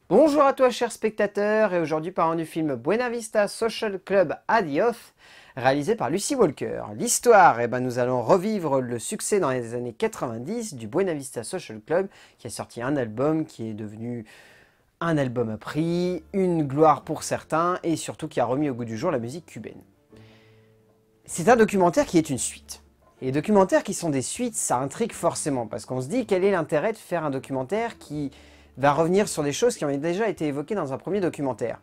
Bonjour à toi chers spectateurs, et aujourd'hui parlons du film Buena Vista Social Club Adios, réalisé par Lucy Walker. L'histoire, nous allons revivre le succès dans les années 90 du Buena Vista Social Club, qui a sorti un album qui est devenu un album à prix, une gloire pour certains, et surtout qui a remis au goût du jour la musique cubaine. C'est un documentaire qui est une suite. Et les documentaires qui sont des suites, ça intrigue forcément, parce qu'on se dit quel est l'intérêt de faire un documentaire qui va revenir sur des choses qui ont déjà été évoquées dans un premier documentaire.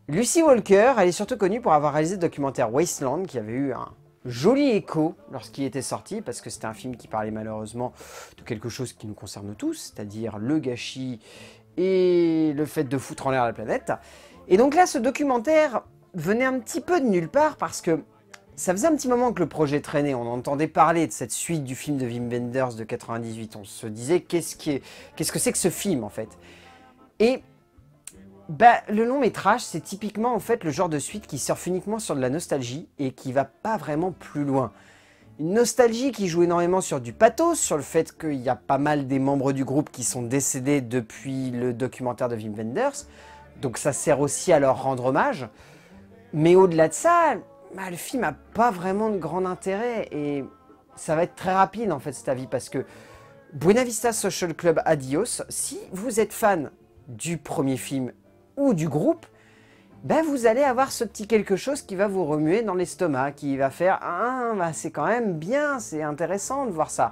Lucy Walker, elle est surtout connue pour avoir réalisé le documentaire Wasteland, qui avait eu un joli écho lorsqu'il était sorti, parce que c'était un film qui parlait malheureusement de quelque chose qui nous concerne tous, c'est-à-dire le gâchis et le fait de foutre en l'air la planète. Et donc là, ce documentaire venait un petit peu de nulle part, parce que ça faisait un petit moment que le projet traînait, on entendait parler de cette suite du film de Wim Wenders de 98, on se disait qu'est-ce que c'est que ce film en fait. Et le long métrage c'est typiquement en fait le genre de suite qui surfe uniquement sur de la nostalgie et qui va pas vraiment plus loin. Une nostalgie qui joue énormément sur du pathos, sur le fait qu'il y a pas mal des membres du groupe qui sont décédés depuis le documentaire de Wim Wenders, donc ça sert aussi à leur rendre hommage. Mais au-delà de ça, le film n'a pas vraiment de grand intérêt et ça va être très rapide en fait cet avis, parce que Buena Vista Social Club Adios, si vous êtes fan du premier film ou du groupe, vous allez avoir ce petit quelque chose qui va vous remuer dans l'estomac, qui va faire « Ah, c'est quand même bien, c'est intéressant de voir ça ».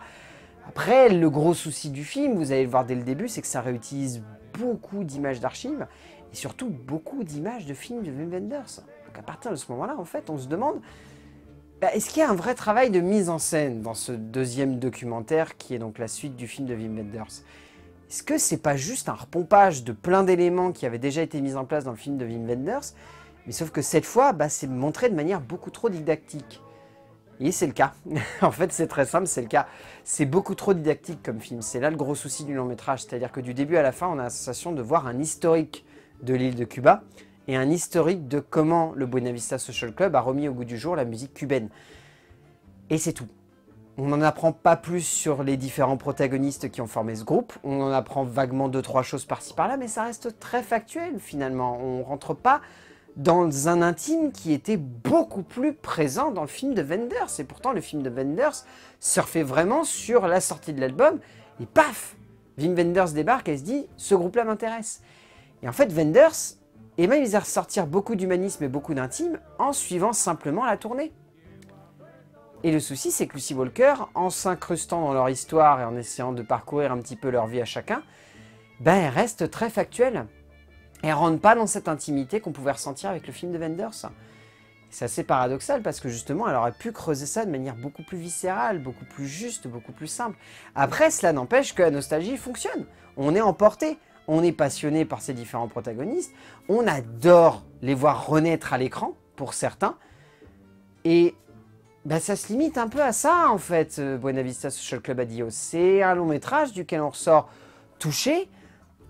Après, le gros souci du film, vous allez le voir dès le début, c'est que ça réutilise beaucoup d'images d'archives et surtout beaucoup d'images de films de Wim Wenders. Donc à partir de ce moment-là, en fait, on se demande est-ce qu'il y a un vrai travail de mise en scène dans ce deuxième documentaire qui est donc la suite du film de Wim Wenders? Est-ce que c'est pas juste un repompage de plein d'éléments qui avaient déjà été mis en place dans le film de Wim Wenders, mais sauf que cette fois, c'est montré de manière beaucoup trop didactique. Et c'est le cas. En fait, c'est très simple, c'est le cas. C'est beaucoup trop didactique comme film. C'est là le gros souci du long métrage. C'est-à-dire que du début à la fin, on a la sensation de voir un historique de l'île de Cuba et un historique de comment le Buena Vista Social Club a remis au goût du jour la musique cubaine. Et c'est tout. On n'en apprend pas plus sur les différents protagonistes qui ont formé ce groupe. On en apprend vaguement 2-3 choses par-ci par-là, mais ça reste très factuel finalement. On ne rentre pas dans un intime qui était beaucoup plus présent dans le film de Wenders. Et pourtant, le film de Wenders surfait vraiment sur la sortie de l'album. Et paf, Wim Wenders débarque et se dit « ce groupe-là m'intéresse ». Et en fait, Wenders, il va ressortir beaucoup d'humanisme et beaucoup d'intime en suivant simplement la tournée. Et le souci, c'est que Lucy Walker, en s'incrustant dans leur histoire et en essayant de parcourir un petit peu leur vie à chacun, elle reste très factuelle. Et elle ne rentre pas dans cette intimité qu'on pouvait ressentir avec le film de Wenders. C'est assez paradoxal parce que justement, elle aurait pu creuser ça de manière beaucoup plus viscérale, beaucoup plus juste, beaucoup plus simple. Après, cela n'empêche que la nostalgie fonctionne. On est emporté, on est passionné par ces différents protagonistes, on adore les voir renaître à l'écran, pour certains, et ça se limite un peu à ça en fait, Buena Vista Social Club Adios. C'est un long métrage duquel on ressort touché,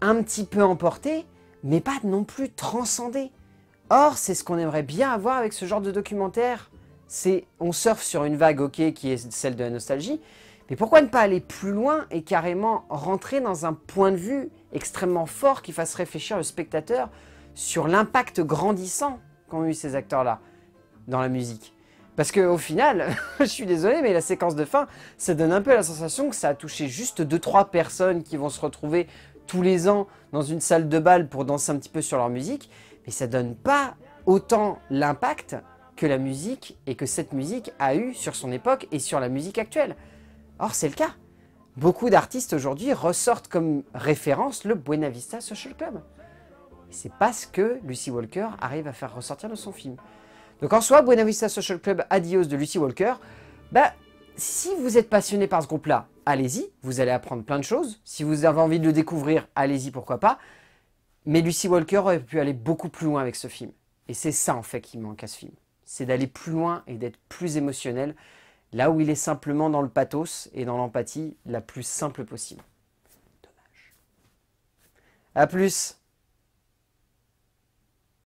un petit peu emporté, mais pas non plus transcendé. Or, c'est ce qu'on aimerait bien avoir avec ce genre de documentaire. On surfe sur une vague, ok, qui est celle de la nostalgie, mais pourquoi ne pas aller plus loin et carrément rentrer dans un point de vue extrêmement fort qui fasse réfléchir le spectateur sur l'impact grandissant qu'ont eu ces acteurs-là dans la musique. Parce qu'au final, je suis désolé, mais la séquence de fin, ça donne un peu la sensation que ça a touché juste 2-3 personnes qui vont se retrouver tous les ans dans une salle de bal pour danser un petit peu sur leur musique, mais ça donne pas autant l'impact que la musique et que cette musique a eu sur son époque et sur la musique actuelle. Or, c'est le cas. Beaucoup d'artistes aujourd'hui ressortent comme référence le Buena Vista Social Club. Et c'est pas ce que Lucy Walker arrive à faire ressortir de son film. Donc en soi, Buena Vista Social Club Adios de Lucy Walker, si vous êtes passionné par ce groupe-là, allez-y, vous allez apprendre plein de choses. Si vous avez envie de le découvrir, allez-y, pourquoi pas. Mais Lucy Walker aurait pu aller beaucoup plus loin avec ce film. Et c'est ça en fait qui manque à ce film. C'est d'aller plus loin et d'être plus émotionnel, là où il est simplement dans le pathos et dans l'empathie la plus simple possible. Dommage. A plus.